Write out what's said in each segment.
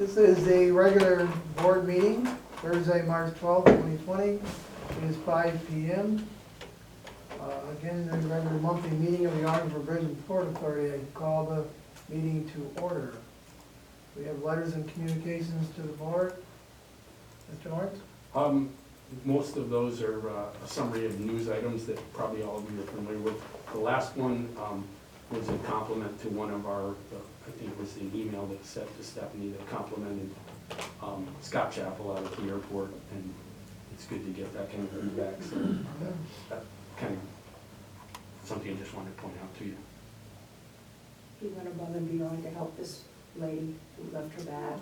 This is a regular board meeting, Thursday, March 12th, 2020. It is 5 p.m. Again, the regular monthly meeting of the Ogdenburg Bridge and Port Authority. I call the meeting to order. We have letters and communications to the board. Mr. Lawrence? Most of those are a summary of news items that probably all of you are familiar with. The last one was a compliment to one of our, I think it was the email that sent to Stephanie that complimented Scott Chapel out at the airport, and it's good to get that kind of feedback. So that kind of something I just wanted to point out to you. He went above and beyond to help this lady who left her bag.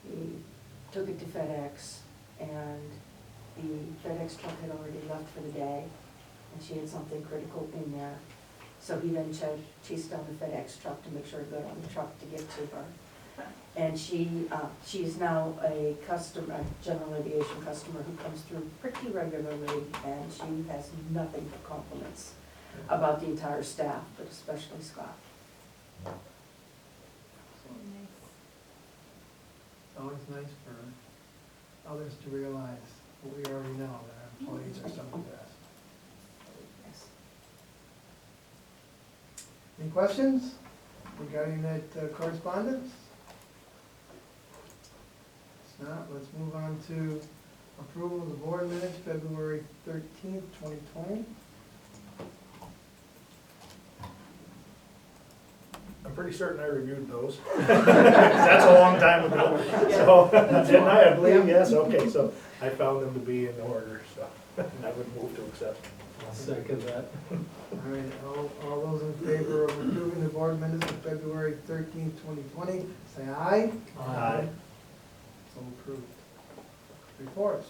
He took it to FedEx, and the FedEx truck had already left for the day, and she had something critical in there. So he then chased down the FedEx truck to make sure it got on the truck to get to her. And she's now a customer, a general aviation customer who comes through pretty regularly, and she has nothing but compliments about the entire staff, but especially Scott. It's always nice for others to realize what we already know, that our employees are some of the best. Yes. Any questions regarding that correspondence? If not, let's move on to approval of the board minutes, February 13th, 2020. I'm pretty certain I reviewed those. That's a long time ago. So, didn't I believe? Yes, okay, so I found them to be in order, so I would move to accept. I'll second that. All right, all those in favor of approving the board minutes of February 13th, 2020, say aye. Aye. So approved. Reports.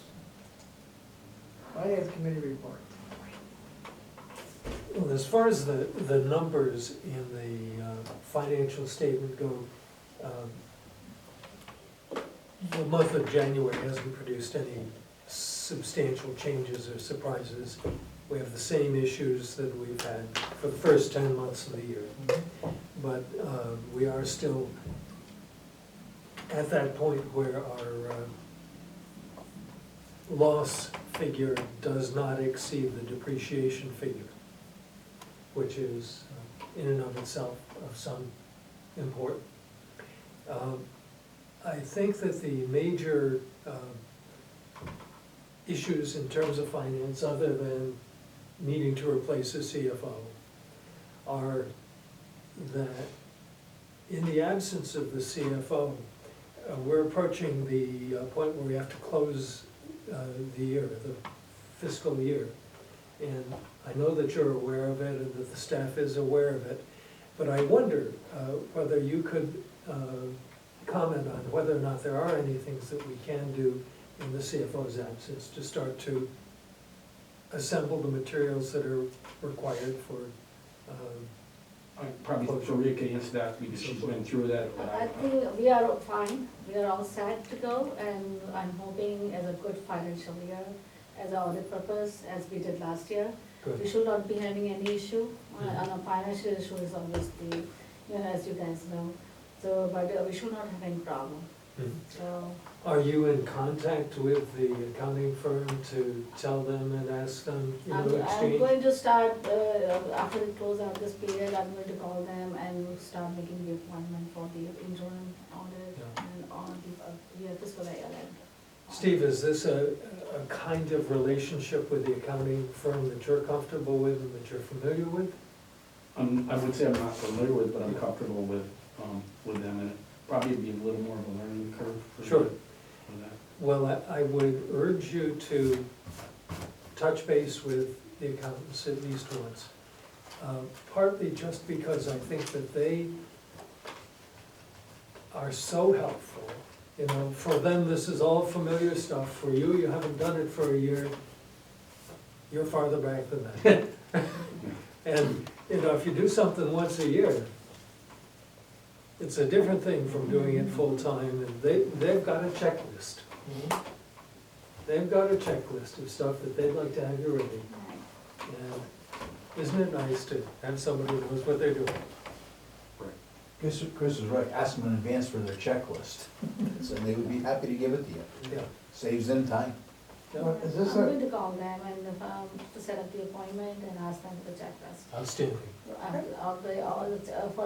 Finance Committee report. Well, as far as the numbers in the financial statement go, the month of January hasn't produced any substantial changes or surprises. We have the same issues that we've had for the first 10 months of the year. But we are still at that point where our loss figure does not exceed the depreciation figure, which is in and of itself of some import. I think that the major issues in terms of finance, other than needing to replace a CFO, are that in the absence of the CFO, we're approaching the point where we have to close the year, the fiscal year. And I know that you're aware of it and that the staff is aware of it, but I wonder whether you could comment on whether or not there are any things that we can do in the CFO's absence to start to assemble the materials that are required for I probably for Rick to answer that because she's been through that. I think we are fine, we are all set to go, and I'm hoping as a good financial year, as an audit purpose, as we did last year. Good. We should not be having any issue, and a financial issue is obviously, as you guys know, so, but we should not have any problem, so. Are you in contact with the accounting firm to tell them and ask them, I'm exchange? going to start, after we close out this period, I'm going to call them and start making the appointment for the interim audit and on the fiscal year end. Steve, is this a kind of relationship with the accounting firm that you're comfortable with and that you're familiar with? I would say I'm not familiar with, but I'm comfortable with them, and it probably be a little more of a learning curve for Sure. for that. Well, I would urge you to touch base with the accountants at least once. Partly just because I think that they are so helpful. For them, this is all familiar stuff. For you, you haven't done it for a year. You're farther back than that. And, if you do something once a year, it's a different thing from doing it full-time, and they've got a checklist. They've got a checklist of stuff that they'd like to have you ready. And isn't it nice to have somebody who knows what they're doing? Right. Chris is right, ask them in advance for their checklist, and they would be happy to give it to you. Yeah. Saves them time. What, is this I'm a, going to call them and to set up the appointment and ask them for the checklist. Outstanding. For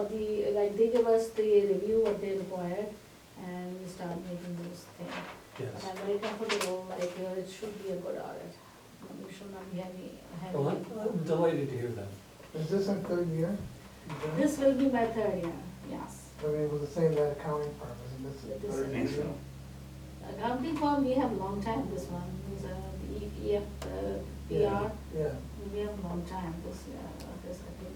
the, like, they give us the review what they required, and we start making those things. Yes. And I'm very comfortable, like, it should be a good audit. We should not be heavy. Well, I'm delighted to hear that. is this our third year? This will be my third year, yes. I mean, it was the same, that accounting firm, isn't this the This third is- year? Accounting firm, we have long time, this one, is the EF, PR, Yeah, we have long time, this, this, I think,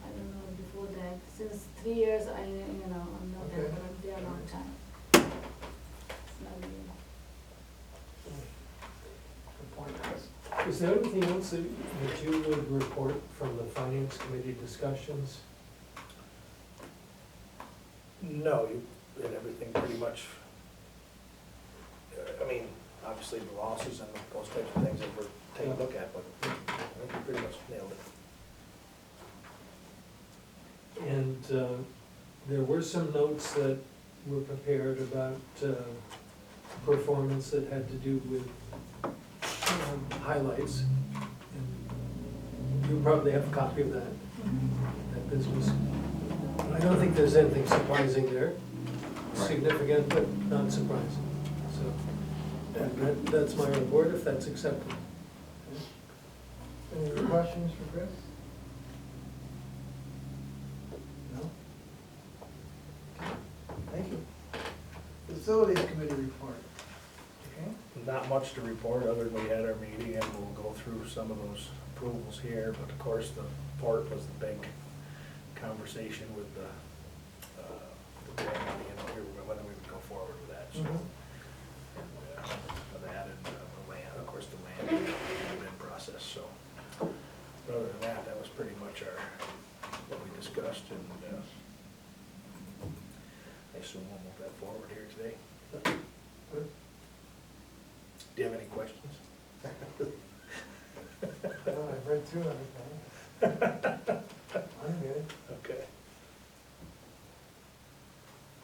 I don't know, before that, since 3 years, I'm not there, Okay. but they are long time. It's not new. good point, Chris. Is there anything else that you would report from the finance committee discussions? No, you did everything pretty much. I mean, obviously the losses and those types of things that we're taking a look at, but I think you pretty much nailed it. And there were some notes that were prepared about performance that had to do with highlights. And you probably have a copy of that business. I don't think there's anything surprising there, significant but not surprising. So that's my report, if that's acceptable. Any other questions for Chris? No? Thank you. Facilities committee report. Okay? Not much to report, other than we had our meeting and we'll go through some of those approvals here, but of course the port was the big conversation with the grant money, whether we would go forward with that, so. Mhm. And, that and the land, of course, the land bid process, so. But other than that, that was pretty much what we discussed, and, I assume we'll move that forward here today. Good. Do you have any questions? Well, I've read through everything. I'm good. Okay.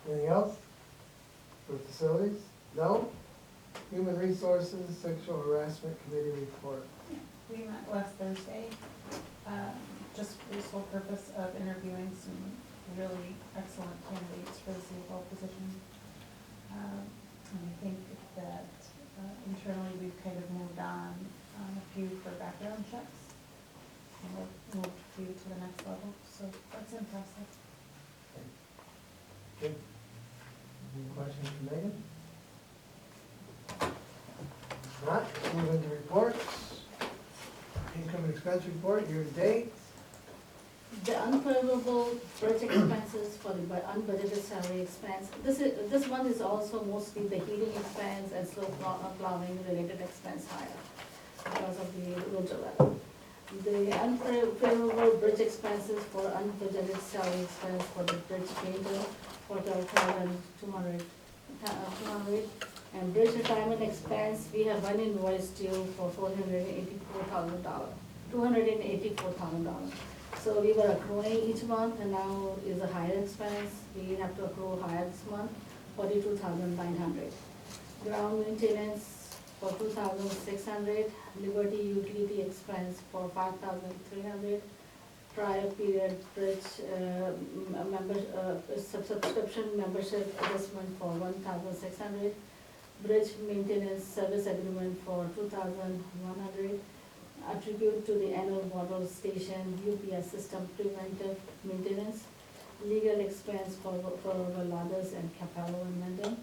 Anything else for facilities? No? Human Resources Sexual Harassment Committee report. We met last Thursday, just for the sole purpose of interviewing some really excellent candidates for the CFO position. And I think that internally we've kind of moved on a few for background checks. And we'll move a few to the next level, so that's impressive. Good. Any questions for Megan? If not, let's move into reports. Income and expense report, year to date. The unfavorable project expenses for the unbudgeted salary expense, this one is also mostly the heating expense and slow plowing related expense higher because of the winter weather. The unfavorable bridge expenses for unbudgeted salary expense for the bridge painter for 12,200, and bridge retirement expense, we have one invoice due for $284,000. So we were accruing each month, and now is a higher expense, we have to accrue higher this month, 42,900. Ground maintenance for 2,600, Liberty utility expense for 5,300, prior period bridge subscription membership adjustment for 1,600, bridge maintenance service agreement for 2,100, attribute to the annual water station UPS system preventive maintenance, legal expense for Ladders and Capello and Mendon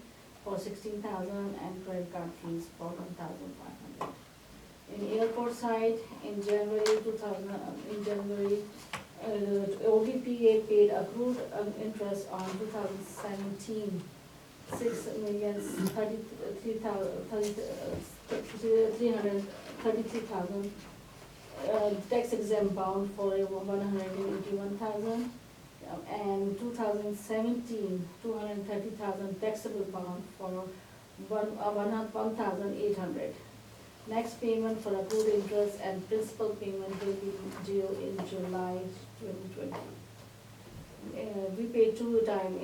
for 16,000, and credit card fees for 1,500. In airport side, in January, OBPA paid accrued interest on 2017, 333,000. Tax exempt bond for 181,000. And 2017, 230,000 taxable bond for 1,800. Next payment for accrued interest and principal payment will be due in July 2020. we pay 2 times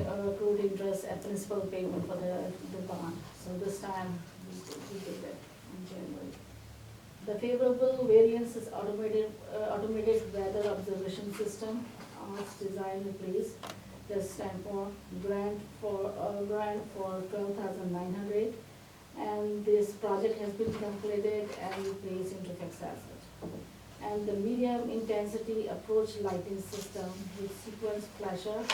accrued interest and principal payment for the bond. So this time, we did it in January. The favorable variance is automated weather observation system, it's designed in place. This time for grant for 12,900, and this project has been completed and placed into fixed asset. And the medium intensity approach lighting system with sequence flasher,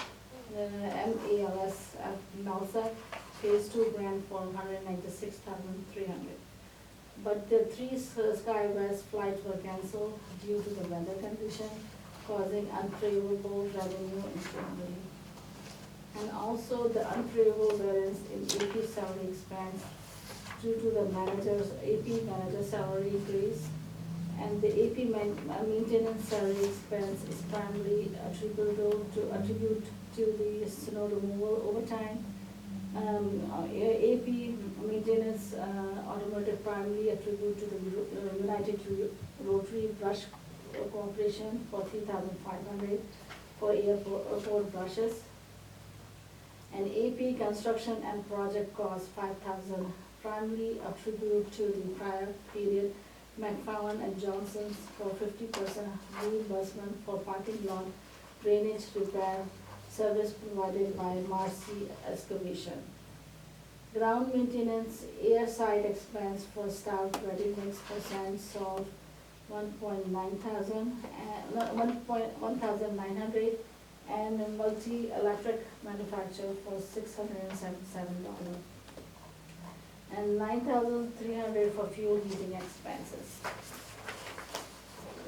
MALS NALSA, phase 2 grant for 196,300. But the 3 SkyWest flights were cancelled due to the weather condition, causing unfavorable revenue in January. And also the unfavorable variance in AP salary expense due to the AP manager salary increase. And the AP maintenance salary expense is primarily attribute to the snow removal overtime. AP maintenance automotive primarily attribute to the United Rotary Brush Corporation for 3,500 for airport brushes. And AP construction and project cost 5,000 primarily attribute to the prior period McFarland and Johnson's for 50% reimbursement for parking lot drainage repair service provided by Marcy Excavation. Ground maintenance, airside expense for staff ready mix for sand salt, 1,900, and a multi-electric manufacturer for $677. And 9,300 for fuel heating expenses.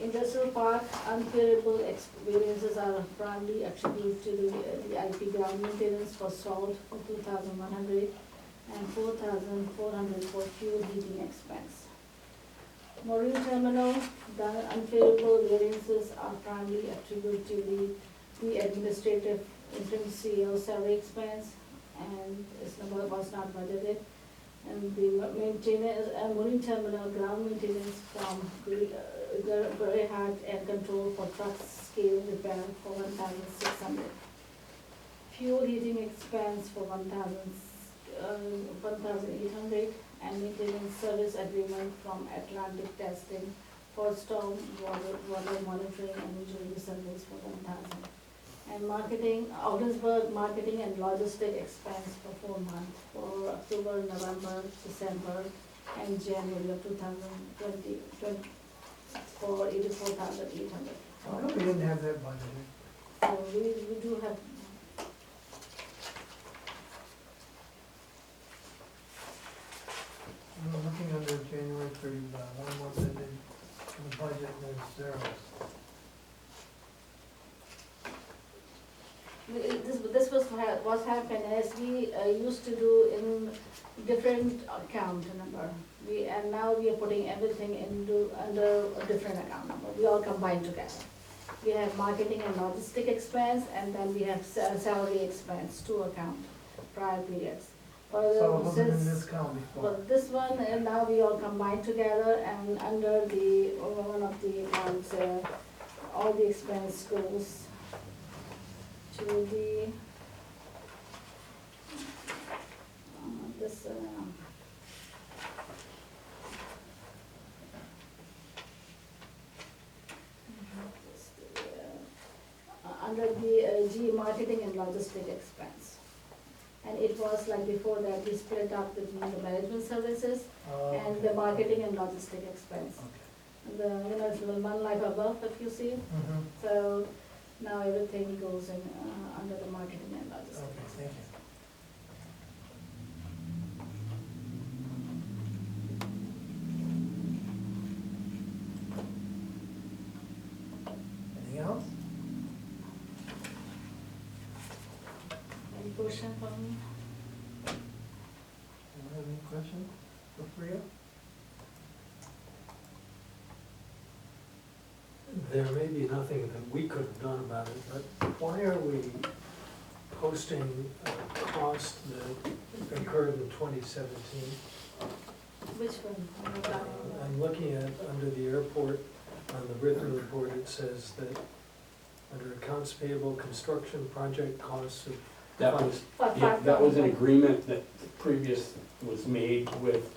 Industrial park, unfavorable variances are primarily attributed to the IP ground maintenance for salt for 2,100 and 4,400 for fuel heating expense. Marine terminal, the unfavorable variances are primarily attributed to the administrative interim CEO salary expense, and this number was not budgeted. And the maintenance, marine terminal ground maintenance from very hard air control for truck scale repair for 1,600. Fuel heating expense for 1,800, and maintenance service agreement from Atlantic Testing for storm water monitoring and injury service for 1,000. And marketing, Augsburg marketing and logistic expense for 4 months, for October, November, December, and January of 2020, for 84,800. How come we didn't have that budgeted? So we do have, I'm looking under January 31, 1 month ended, in the budget, and there's zeros. this was what happened as we used to do in different account number. And now we are putting everything under a different account number. We all combine together. We have marketing and logistic expense, and then we have salary expense, 2 account, prior periods. So it wasn't in this count before. For this one, and now we all combine together, and under the, one of the accounts, all the expense goes to the, this, under the G, marketing and logistic expense. And it was like before that, we split up between the management services and the marketing and logistic expense. Okay. The, it's the one life above, if you see. Mm-hmm. So now everything goes in under the marketing and logistics. Okay, thank you. Anything else? Any question from me? Anyone have any questions for Priya? There may be nothing that we could have done about it, but why are we posting a cost that occurred in 2017? Which one? I'm looking at, under the airport, on the written report, it says that under accounts payable, construction project costs of. That was, For yeah, that was an $5,000. agreement that previous was made with,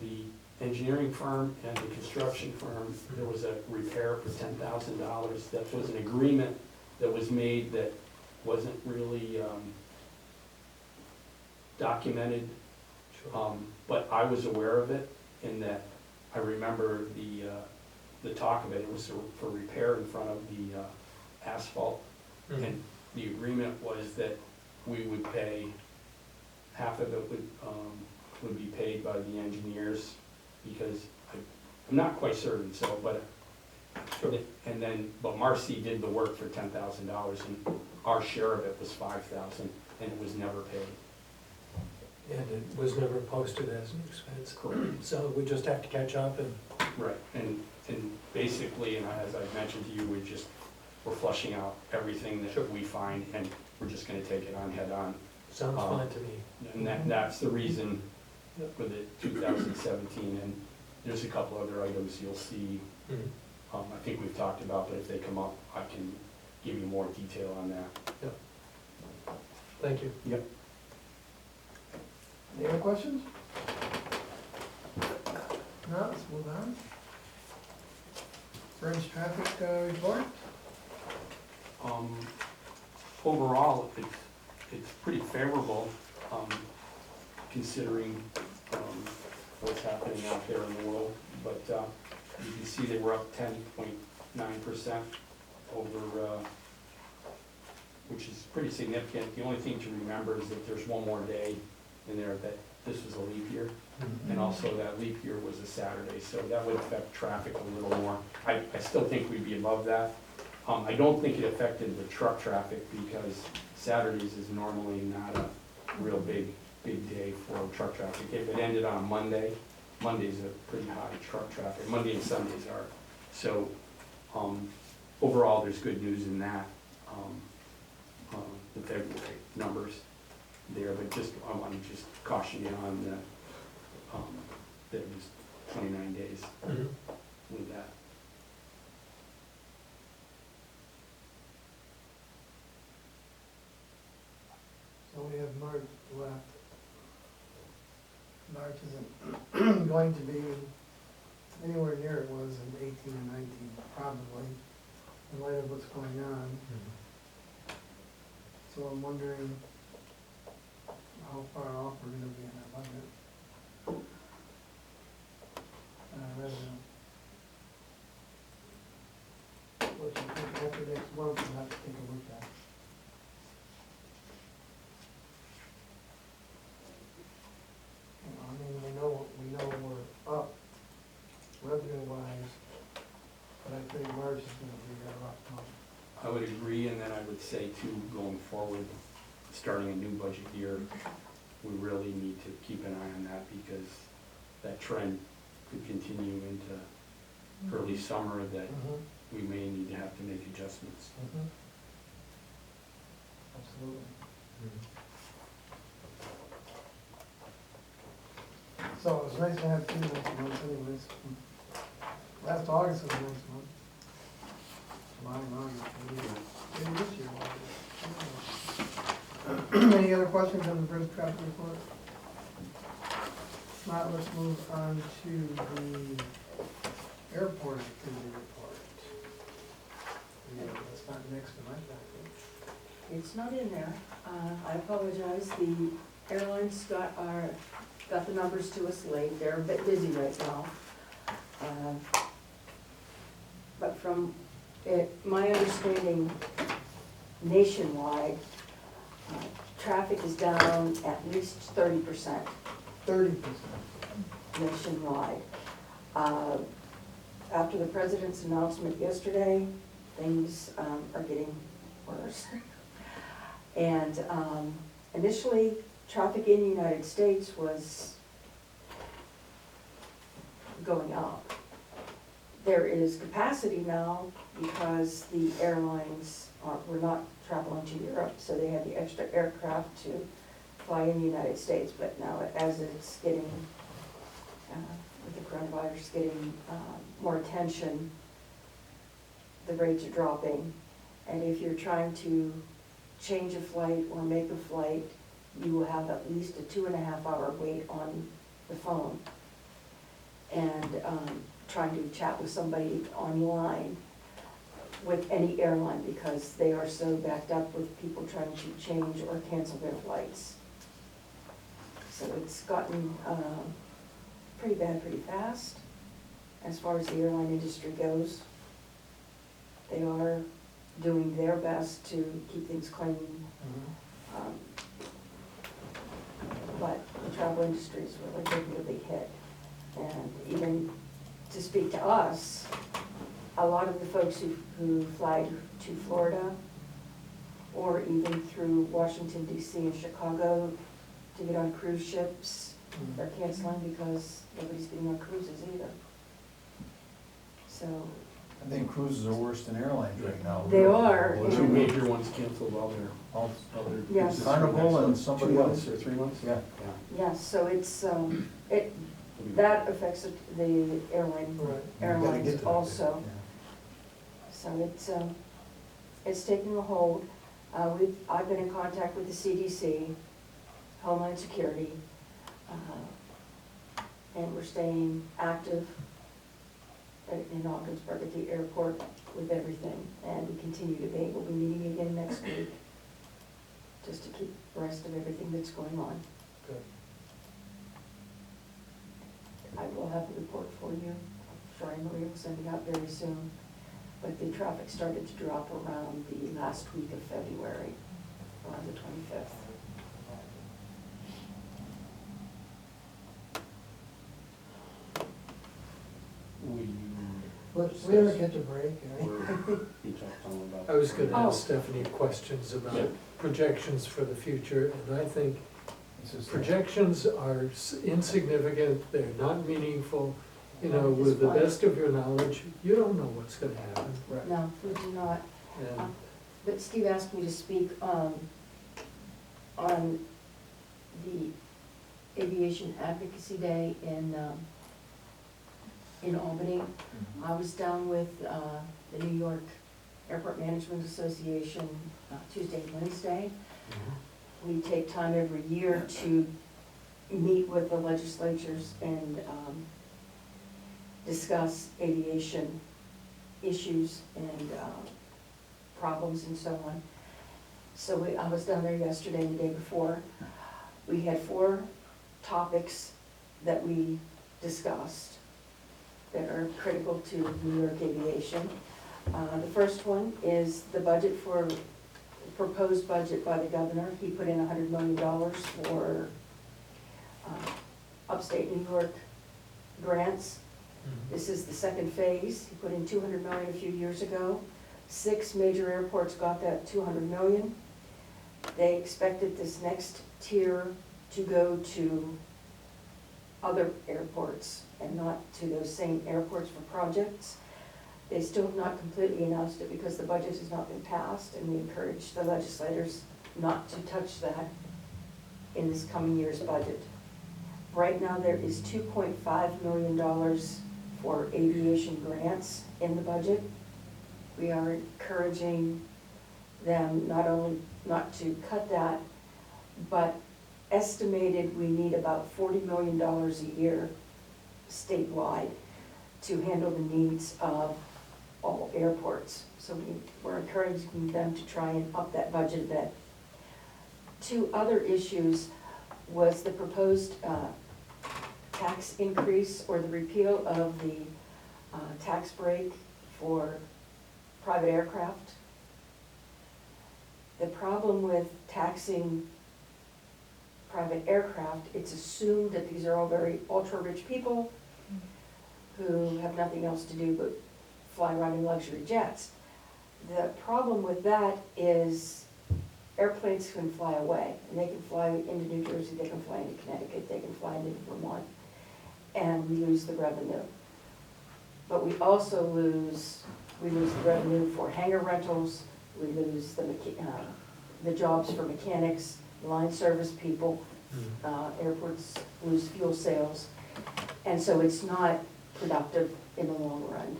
the engineering firm and the construction firm. There was a repair for $10,000. That was an agreement that was made that wasn't really, documented. But I was aware of it in that I remember the talk of it. It was for repair in front of the asphalt. And the agreement was that we would pay, half of it would be paid by the engineers, because I'm not quite certain, so, but, and then, but Marcy did the work for $10,000, and our share of it was $5,000, and it was never paid. And it was never posted as an expense. Correct. So we just have to catch up and. Right, and basically, and as I mentioned to you, we're flushing out everything that we find, and we're just gonna take it on head on. Sounds fine to me. And that's the reason for the 2017, and there's a couple other items you'll see, I think we've talked about, but if they come up, I can give you more detail on that. Thank you. Yep. Any other questions? No, let's move on. Bridge traffic report. Overall, it's pretty favorable, considering, what's happening out there in the world. But, you can see they were up 10.9% over, which is pretty significant. The only thing to remember is that there's one more day in there that this was a leap year. And also that leap year was a Saturday, so that would affect traffic a little more. I still think we'd be above that. I don't think it affected the truck traffic, because Saturdays is normally not a real big day for truck traffic. If it ended on a Monday, Monday's a pretty high truck traffic. Monday and Sundays are. So, overall, there's good news in that, the February numbers there, but just, I want to just caution you on the, that it was 29 days with that. So we have March left. March isn't going to be anywhere near it was in 18 and 19, probably, in light of what's going on. So I'm wondering how far off we're gonna be in our budget. Revenue. What you think after next month, we'll have to take a look at. You know, I mean, we know we're up revenue wise, but I think March is gonna be a rough month. I would agree, and then I would say too, going forward, starting a new budget year, we really need to keep an eye on that, because that trend could continue into early summer, that we may need to have to make adjustments. Absolutely. So it was nice to have 2 next month anyways. Last August was a nice month. July and August, maybe this year. August. Any other questions on the bridge traffic report? If not, let's move on to the airport activity report. Yeah, that's not next to my package. It's not in there. I apologize. The airlines got the numbers to us late. They're a bit busy right now. But from my understanding, nationwide, traffic is down at least 30%. 30%. Nationwide. After the president's announcement yesterday, things are getting worse. And initially, traffic in the United States was going up. There is capacity now because the airlines were not traveling to Europe, so they had the extra aircraft to fly in the United States. But now, as it's getting, with the coronavirus getting more attention, the rates are dropping. And if you're trying to change a flight or make a flight, you will have at least a 2.5-hour wait on the phone. And trying to chat with somebody online with any airline, because they are so backed up with people trying to change or cancel their flights. So it's gotten pretty bad pretty fast as far as the airline industry goes. They are doing their best to keep things clean. But the travel industry is really taking a big hit. And even to speak to us, a lot of the folks who fly to Florida or even through Washington DC and Chicago to get on cruise ships, they're canceling because nobody's getting on cruises either. So, I think cruises are worse than airlines right now. They are. Well, two major ones canceled all their Yes. cruises. Carnival and 2 somebody months else. or 3 months? Yeah. yes, so it's, that affects the Right. airlines also. So it's taking a hold. I've been in contact with the CDC, Homeland Security, and we're staying active in Ogdensburg at the airport with everything. And we continue to be. We'll be meeting again next week, just to keep abreast of everything that's going on. Good. I will have a report for you. I'm sure Anne Marie will send it out very soon. But the traffic started to drop around the last week of February, around the 25th. We ever get to break, eh? You talked all about. I was gonna Oh. ask Stephanie questions Yeah. about projections for the future, and I think It's just- projections are insignificant, they're not meaningful. You know, with the best of your knowledge, you don't know what's gonna happen. Right. No, we do not. And But Steve asked me to speak on the Aviation Advocacy Day in Albany. Mhm. I was down with the New York Airport Management Association Tuesday and Wednesday. We take time every year to meet with the legislatures and discuss aviation issues and problems and so on. So I was down there yesterday and the day before. We had 4 topics that we discussed that are critical to New York aviation. The first one is the budget proposed budget by the governor. He put in $100 million for upstate New York grants. This is the second phase. He put in $200 million a few years ago. 6 major airports got that $200 million. They expected this next tier to go to other airports and not to those same airports for projects. They still have not completely announced it because the budget has not been passed, and we encourage the legislators not to touch that in this coming year's budget. Right now, there is $2.5 million for aviation grants in the budget. We are encouraging them not only not to cut that, but estimated we need about $40 million a year statewide to handle the needs of all airports. So we're encouraging them to try and up that budget a bit. 2 other issues was the proposed tax increase or the repeal of the tax break for private aircraft. The problem with taxing private aircraft, it's assumed that these are all very ultra-rich people who have nothing else to do but fly around in luxury jets. The problem with that is airplanes can fly away, and they can fly into New Jersey, they can fly into Connecticut, they can fly into Vermont, and we lose the revenue. But we also lose the revenue for hangar rentals, we lose the jobs for mechanics, line service people, airports lose fuel sales, and so it's not productive in the long run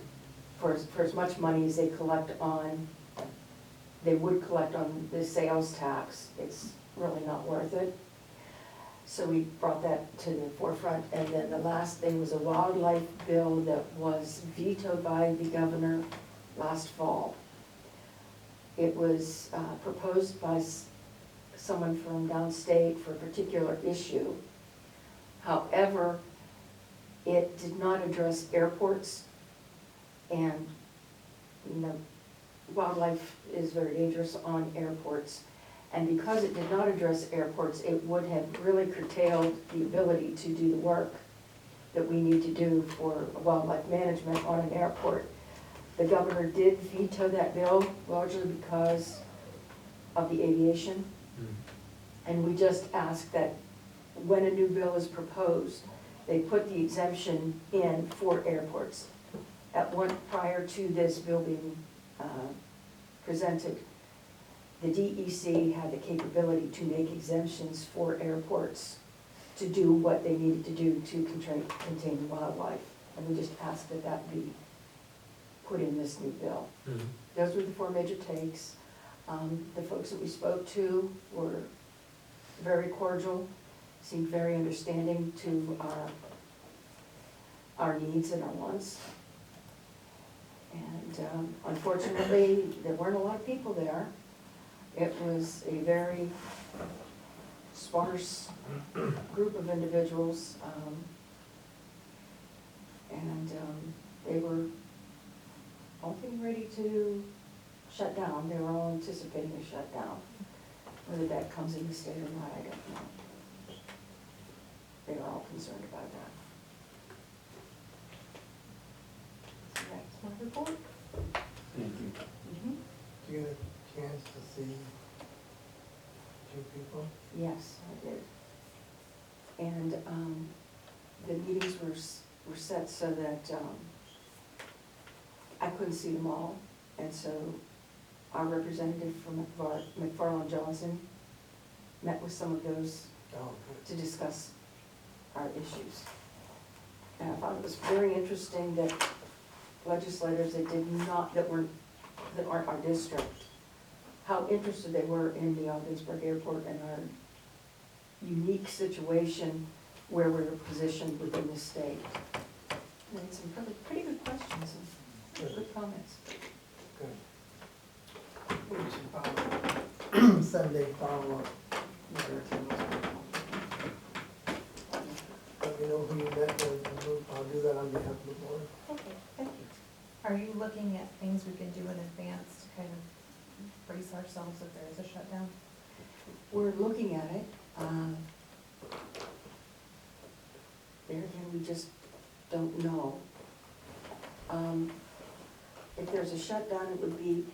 for as much money as they collect on, they would collect on the sales tax, it's really not worth it. So we brought that to the forefront, and then the last thing was a wildlife bill that was vetoed by the governor last fall. It was proposed by someone from downstate for a particular issue. However, it did not address airports, and, you know, wildlife is very dangerous on airports. And because it did not address airports, it would have really curtailed the ability to do the work that we need to do for wildlife management on an airport. The governor did veto that bill largely because of the aviation. And we just ask that when a new bill is proposed, they put the exemption in for airports. Prior to this bill being presented, the DEC had the capability to make exemptions for airports to do what they needed to do to contain wildlife. And we just asked that that be put in this new bill. Those were the four major takes. The folks that we spoke to were very cordial, seemed very understanding to our needs and our wants. And unfortunately, there weren't a lot of people there. It was a very sparse group of individuals, and they were all getting ready to shut down. They were all anticipating a shutdown. Whether that comes in the state or not, I don't know. They are all concerned about that. So that's my report. Thank you. Did you get a chance to see two people? Yes, I did. And the meetings were set so that I couldn't see them all. And so our representative from McFarland Johnson met with some of those Oh, to discuss our issues. And I found it was very interesting that legislators that that aren't our district, how interested they were in the Ogdensburg Airport and our unique situation where we were positioned within the state. And had some pretty good questions and good comments. good. We should follow, Sunday follow-up. Let me know who you met with, and I'll do that on behalf of the board. Okay, thank you. Are you looking at things we can do in advance to kind of brace ourselves if there is a shutdown? We're looking at it. There again, we just don't know. If there's a shutdown, it would be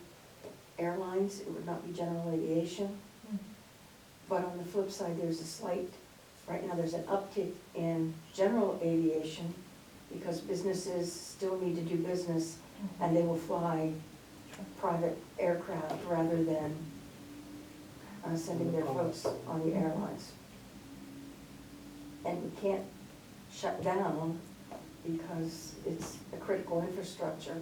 airlines, it would not be general aviation. But on the flip side, right now there's an uptick in general aviation because businesses still need to do business and they will fly private aircraft rather than sending their folks on the airlines. And we can't shut down because it's a critical infrastructure.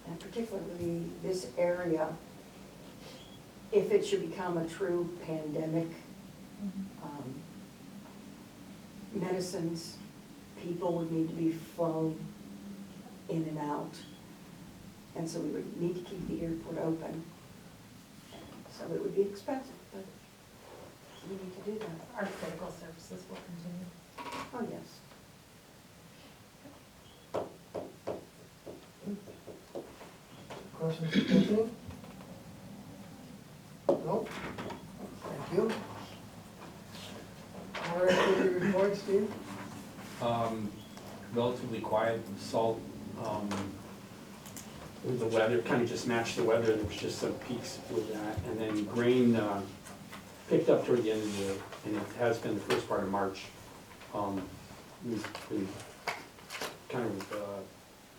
And particularly this area, if it should become a true pandemic, medicines, people would need to be flown in and out. And so we would need to keep the airport open. So it would be expensive, but we need to do that. Our critical services will continue. Oh, yes. Questions, Anthony? Nope. Thank you. Board activity report, Steve? Relatively quiet, salt, with the weather, kind of just matched the weather, there was just some peaks with that. And then grain picked up toward the end of the year, and it has been the first part of March. We've been kind of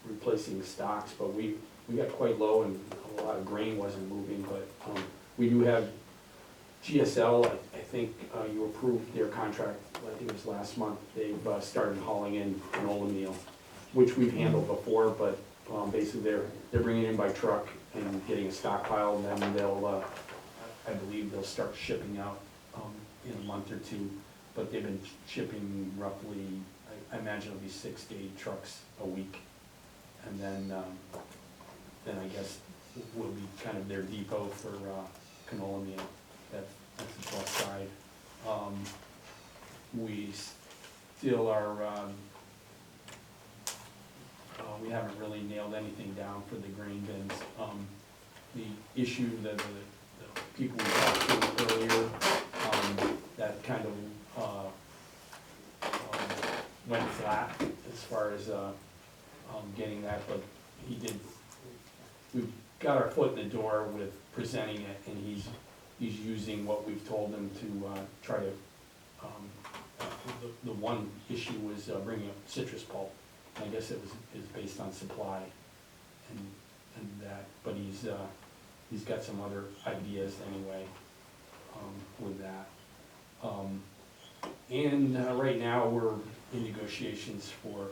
replacing stocks, but we got quite low and a lot of grain wasn't moving, but we do have GSL, I think you approved their contract, I think it was last month. They've started hauling in canola meal, which we've handled before, but Basically, they're bringing it in by truck and getting a stockpile, and then they'll, I believe they'll start shipping out in a month or two. But they've been shipping roughly, I imagine it'll be 6 to 8 trucks a week. And then I guess will be kind of their depot for canola meal. That's the plus side. We still are, we haven't really nailed anything down for the grain bins. The issue that the people we talked to earlier, that kind of went flat as far as getting that, but we've got our foot in the door with presenting it, and he's using what we've told him to try to, the one issue was bringing up citrus pulp. I guess is based on supply and that, but he's got some other ideas anyway with that. And right now, we're in negotiations for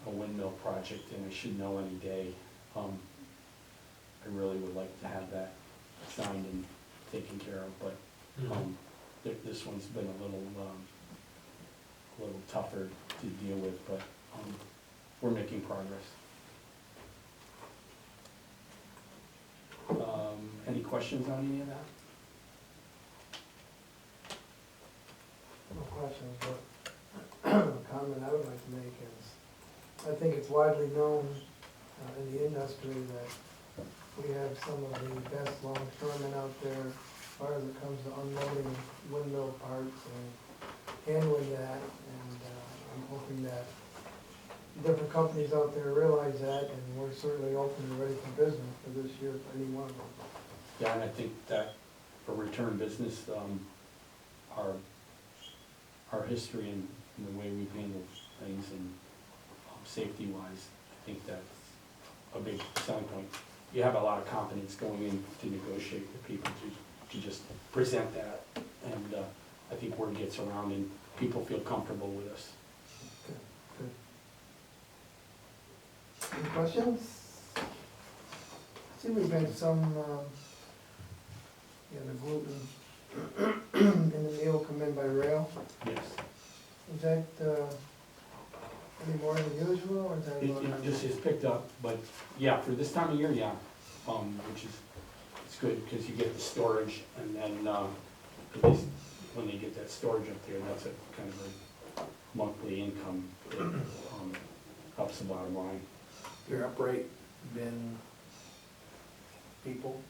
a windmill project, and I should know any day. I really would like to have that signed and taken care of, but this one's been a little tougher to deal with, but we're making progress. Any questions on any of that? No questions, but a comment I would like to make is, I think it's widely known in the industry that we have some of the best longshoremen out there as far as it comes to unloading windmill parts and handling that, and I'm hoping that different companies out there realize that, and we're certainly open and ready for business for this year for any one of them. Yeah, and I think that for return business, our history and the way we've handled things and safety-wise, I think that's a big selling point. You have a lot of confidence going in to negotiate with people to just present that, and I think word gets around and people feel comfortable with us. Good. Any questions? See, we've had some, the gluten in the meal come in by rail. Yes. Is that any more than usual, or is that? It just is picked up, but yeah, for this time of year, yeah, which is, it's good, because you get the storage, and then, at least when they get that storage up there, that's a kind of a monthly income that, helps the bottom line. Your upright bin people,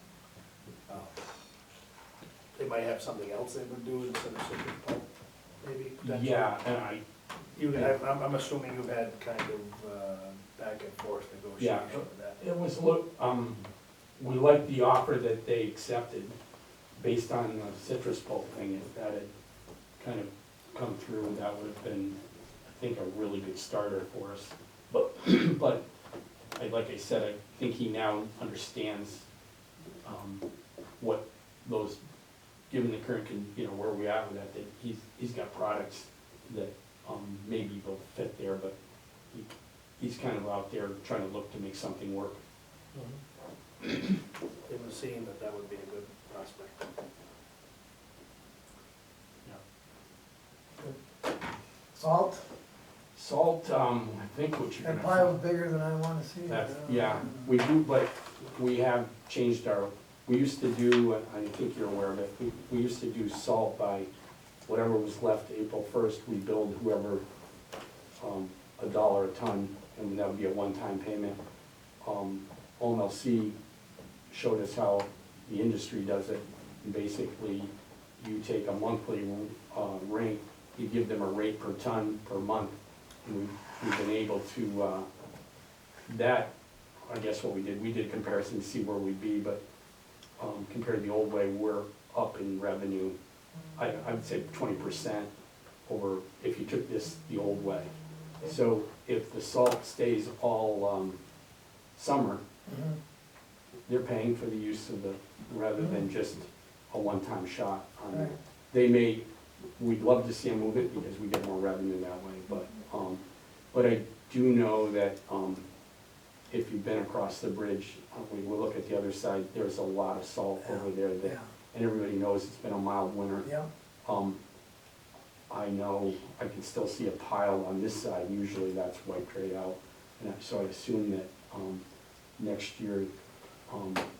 they might have something else they would do instead of citrus pulp, maybe, potentially? Yeah, and I'm assuming you've had kind of back and forth Yeah. negotiation with that. it was, we liked the offer that they accepted based on the citrus pulp thing. If that had kind of come through, that would have been, I think, a really good starter for us. But like I said, I think he now understands what those, given the current, where we are with that he's got products that maybe will fit there, but he's kind of out there trying to look to make something work. It would seem that would be a good prospect. Salt? Salt, I think what you're That gonna. pile's bigger than I wanna see it. That's, yeah, we do, but we have changed we used to do, I think you're aware of it, we used to do salt by whatever was left April 1st, we billed whoever $1 a ton, and that would be a one-time payment. OMLC showed us how the industry does it. Basically, you take a monthly rate, you give them a rate per ton per month, and we've been able to, that, I guess what we did comparison to see where we'd be, but compared to the old way, we're up in revenue, I would say 20% over if you took this the old way. So if the salt stays all summer, Mhm. they're paying for the use of rather than just a one-time shot on it. Right. They may, we'd love to see them move it because we get more revenue that way, but I do know that if you've been across the bridge, we will look at the other side, there's a lot of salt over there Yeah, that, and everybody knows it's been a mild winter. yeah, I know I can still see a pile on this side, usually that's wiped right out. So I assume that, next year,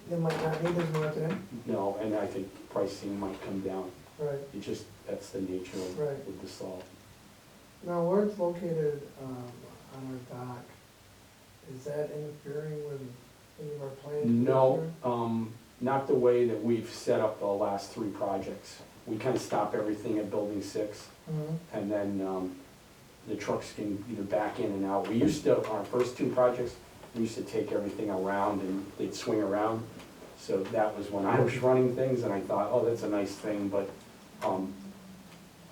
they might not need as much then, no, and I think pricing might come down. right. It just, that's the nature of Right. with the salt. Now, where it's located, on our dock, is that interfering with any of our plans? No, not the way that we've set up the last three projects. We kind of stop everything at building 6, Mm-hmm, and then, the trucks can either back in and out. We used to, our first 2 projects, we used to take everything around and they'd swing around. So that was when I was running things, and I thought, oh, that's a nice thing, but,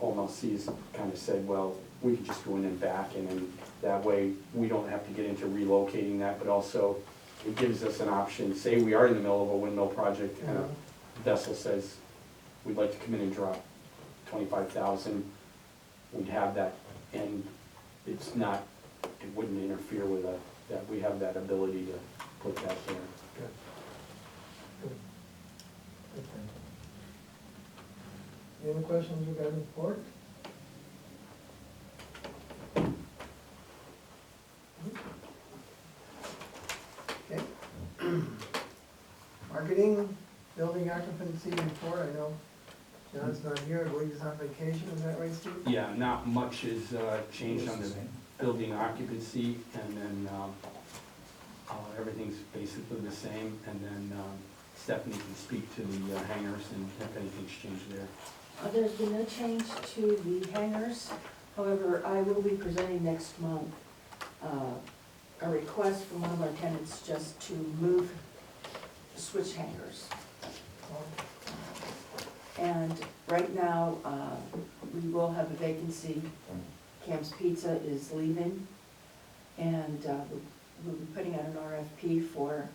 OMLC's kind of said, well, we could just go in and back, and then that way, we don't have to get into relocating that, but also, it gives us an option, say we are in the middle of a windmill project, and a vessel says, we'd like to come in and drop 25,000, we'd have that, and it's not, it wouldn't interfere with that, we have that ability to put that there. good. Good. Okay. Any other questions regarding the report? Okay. Marketing, building occupancy report, I know John's not here, I believe he's on vacation, is that right, Steve? Yeah, not much has changed on the building occupancy, and then everything's basically the same, and then Stephanie can speak to the hangars and if anything's changed there. There's been no change to the hangars. However, I will be presenting next month a request from one of our tenants just to move, switch hangars. And right now, we will have a vacancy. Camp's Pizza is leaving, and we'll be putting out an RFP for